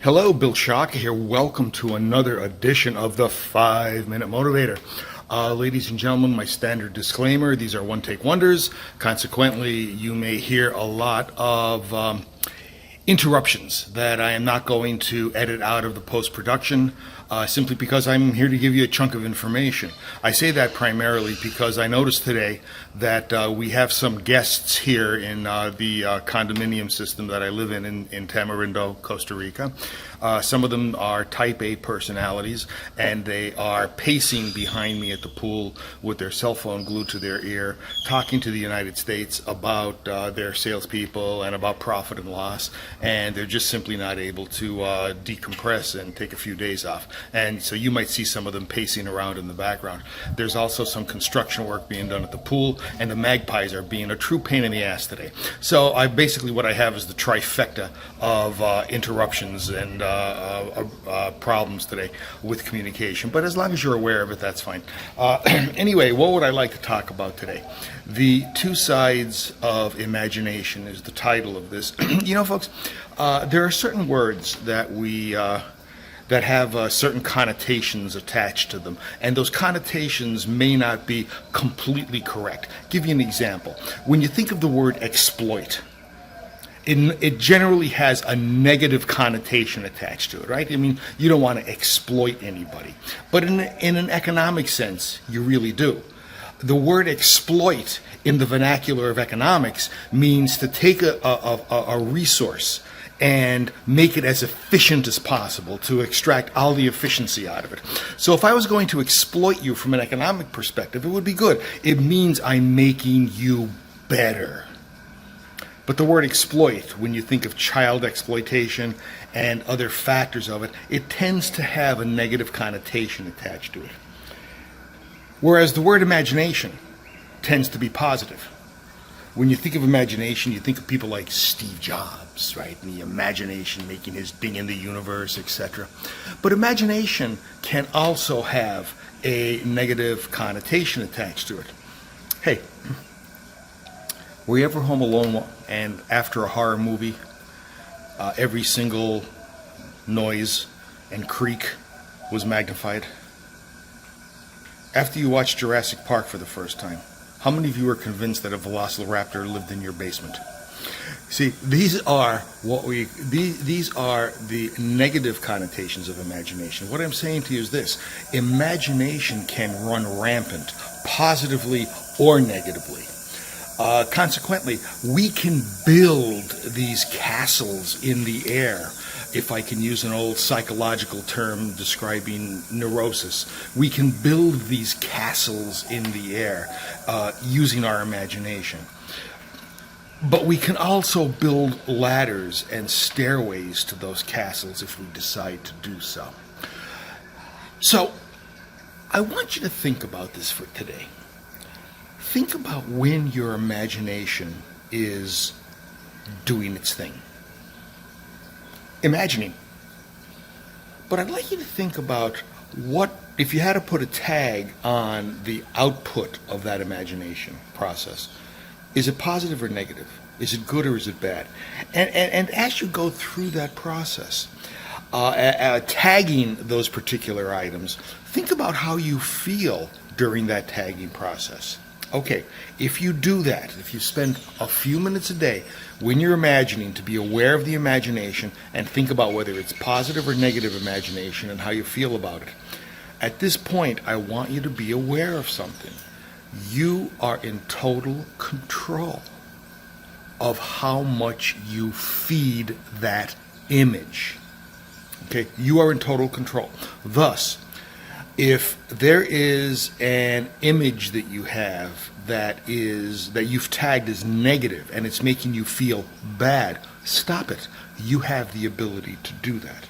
Hello, Bill Shaka here. Welcome to another edition of the 5-Minute Motivator. Ladies and gentlemen, my standard disclaimer, these are one-take wonders. Consequently, you may hear a lot of interruptions that I am not going to edit out of the post-production simply because I'm here to give you a chunk of information. I say that primarily because I noticed today that we have some guests here in the condominium system that I live in Tamarindo, Costa Rica. Some of them are type A personalities, and they are pacing behind me at the pool with their cell phone glued to their ear, talking to the United States about their salespeople and about profit and loss, and they're just simply not able to decompress and take a few days off. And so you might see some of them pacing around in the background. There's also some construction work being done at the pool, and the magpies are being a true pain in the ass today. So what I have is the trifecta of interruptions and problems today with communication. But as long as you're aware of it, that's fine. Anyway, what would I like to talk about today? The two sides of imagination is the title of this. You know, folks, there are certain words that that have certain connotations attached to them, and those connotations may not be completely correct. Give you an example. When you think of the word exploit, it generally has a negative connotation attached to it, right? I mean, you don't want to exploit anybody. But in an economic sense, you really do. The word exploit in the vernacular of economics means to take a resource and make it as efficient as possible, to extract all the efficiency out of it. So if I was going to exploit you from an economic perspective, it would be good. It means I'm making you better. But the word exploit, when you think of child exploitation and other factors of it, it tends to have a negative connotation attached to it. Whereas the word imagination tends to be positive. When you think of imagination, you think of people like Steve Jobs, right? And the imagination making his ding in the universe, etc. But imagination can also have a negative connotation attached to it. Hey, were you ever home alone and after a horror movie, every single noise and creak was magnified? After you watched Jurassic Park for the first time, how many of you are convinced that a velociraptor lived in your basement? See, these are the negative connotations of imagination. What I'm saying to you is this: imagination can run rampant, positively or negatively. Consequently, we can build these castles in the air. If I can use an old psychological term describing neurosis, we can build these castles in the air using our imagination. But we can also build ladders and stairways to those castles if we decide to do so. So, I want you to think about this for today. Think about when your imagination is doing its thing. Imagining. But I'd like you to think about what, if you had to put a tag on the output of that imagination process, is it positive or negative? Is it good or is it bad? And as you go through that process, tagging those particular items, think about how you feel during that tagging process. Okay, if you do that, if you spend a few minutes a day when you're imagining to be aware of the imagination and think about whether it's positive or negative imagination and how you feel about it, at this point, I want you to be aware of something. You are in total control of how much you feed that image. Okay, you are in total control. Thus, if there is an image that you have that you've tagged as negative and it's making you feel bad, stop it. You have the ability to do that.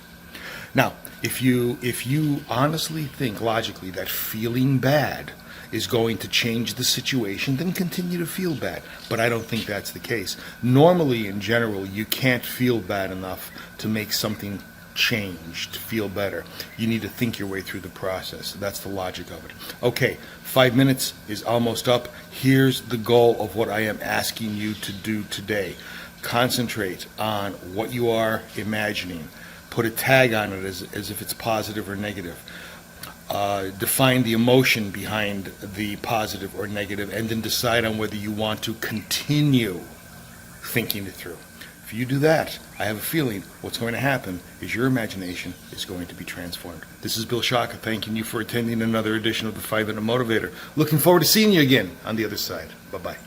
Now, if you honestly think logically that feeling bad is going to change the situation, then continue to feel bad. But I don't think that's the case. Normally, in general, you can't feel bad enough to make something change, to feel better. You need to think your way through the process. That's the logic of it. Okay, 5 minutes is almost up. Here's the goal of what I am asking you to do today. Concentrate on what you are imagining. put a tag on it as if it's positive or negative. Define the emotion behind the positive or negative, and then decide on whether you want to continue thinking it through. If you do that, I have a feeling what's going to happen is your imagination is going to be transformed. This is Bill Shaka thanking you for attending another edition of the 5 Minute Motivator. Looking forward to seeing you again on the other side. Bye-bye.